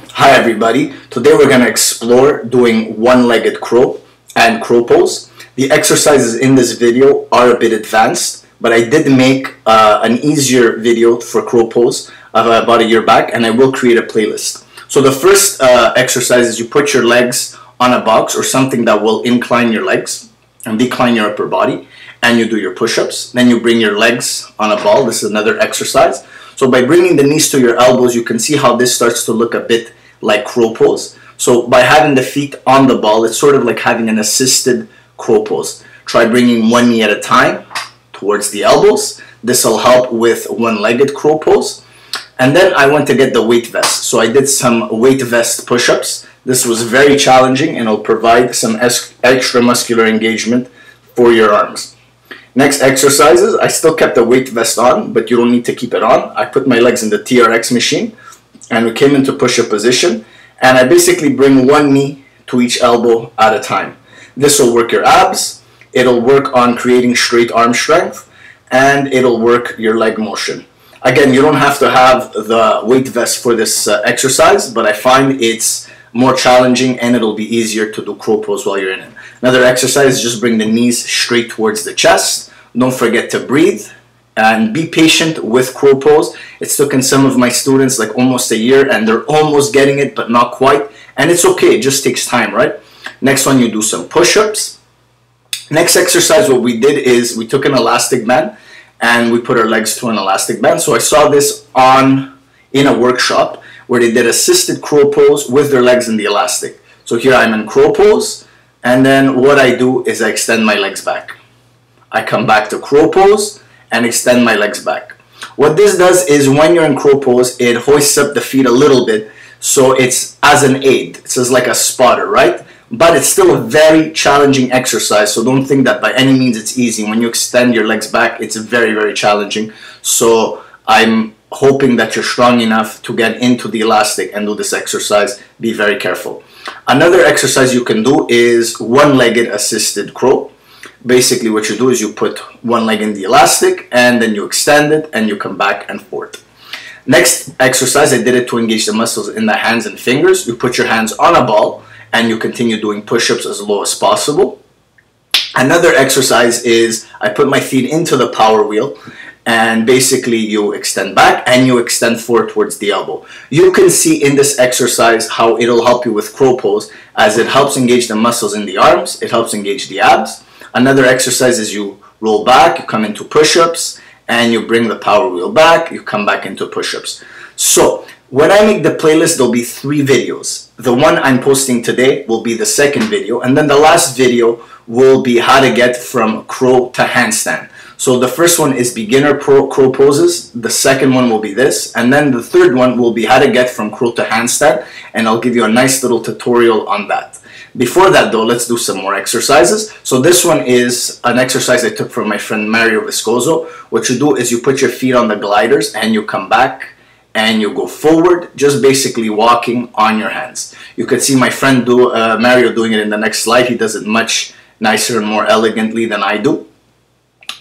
Hi everybody, today we're going to explore doing one-legged crow and crow pose. The exercises in this video are a bit advanced, but I did make an easier video for crow pose about a year back, and I will create a playlist. So the first exercise is you put your legs on a box or something that will incline your legs and decline your upper body, and you do your push-ups. Then you bring your legs on a ball. This is another exercise. So by bringing the knees to your elbows, you can see how this starts to look a bit like crow pose. So by having the feet on the ball, it's sort of like having an assisted crow pose. Try bringing one knee at a time towards the elbows. This will help with one-legged crow pose. And then I went to get the weight vest. So I did some weight vest push-ups. This was very challenging and will provide some extra muscular engagement for your arms. Next exercises, I still kept the weight vest on, but you don't need to keep it on. I put my legs in the TRX machine and we came into push-up position, and I basically bring one knee to each elbow at a time. This will work your abs, it'll work on creating straight arm strength, and it'll work your leg motion. Again, you don't have to have the weight vest for this exercise, but I find it's more challenging and it'll be easier to do crow pose while you're in it. Another exercise is just bring the knees straight towards the chest. Don't forget to breathe and be patient with crow pose. It's taken some of my students like almost a year and they're almost getting it, but not quite. And it's okay, it just takes time, right? Next one, you do some push-ups. Next exercise, what we did is we took an elastic band and we put our legs to an elastic band. So I saw this in a workshop where they did assisted crow pose with their legs in the elastic. So here I'm in crow pose, and then what I do is I extend my legs back. I come back to crow pose and extend my legs back. What this does is when you're in crow pose, it hoists up the feet a little bit, so it's as an aid. It's just like a spotter, right? But it's still a very challenging exercise, so don't think that by any means it's easy. When you extend your legs back, it's very, very challenging. So I'm hoping that you're strong enough to get into the elastic and do this exercise. Be very careful. Another exercise you can do is one-legged assisted crow. Basically what you do is you put one leg in the elastic and then you extend it and you come back and forth. Next exercise, I did it to engage the muscles in the hands and fingers. You put your hands on a ball and you continue doing push-ups as low as possible. Another exercise is I put my feet into the power wheel and basically you extend back and you extend forward towards the elbow. You can see in this exercise how it'll help you with crow pose, as it helps engage the muscles in the arms, it helps engage the abs. Another exercise is you roll back, you come into push-ups, and you bring the power wheel back, you come back into push-ups. So when I make the playlist, there'll be 3 videos. The one I'm posting today will be the second video, and then the last video will be how to get from crow to handstand. So the first one is beginner crow poses, the second one will be this, and then the third one will be how to get from crow to handstand, and I'll give you a nice little tutorial on that. Before that though, let's do some more exercises. So this one is an exercise I took from my friend Mario Viscoso. What you do is you put your feet on the gliders and you come back and you go forward, just basically walking on your hands. You could see my friend Mario doing it in the next slide. He does it much nicer and more elegantly than I do.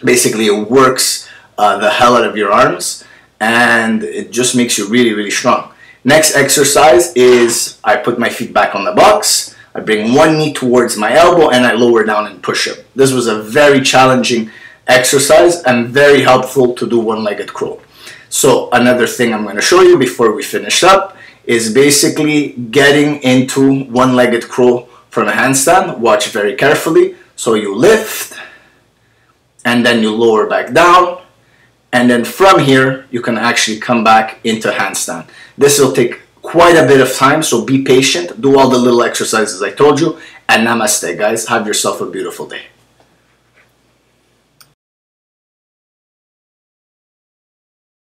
Basically it works the hell out of your arms and it just makes you really, really strong. Next exercise is I put my feet back on the box. I bring one knee towards my elbow and I lower down and push up. This was a very challenging exercise and very helpful to do one-legged crow. So another thing I'm going to show you before we finish up is basically getting into one-legged crow from a handstand. Watch very carefully. So you lift and then you lower back down, and then from here you can actually come back into handstand. This will take quite a bit of time, so be patient, do all the little exercises I told you, and namaste guys, have yourself a beautiful day.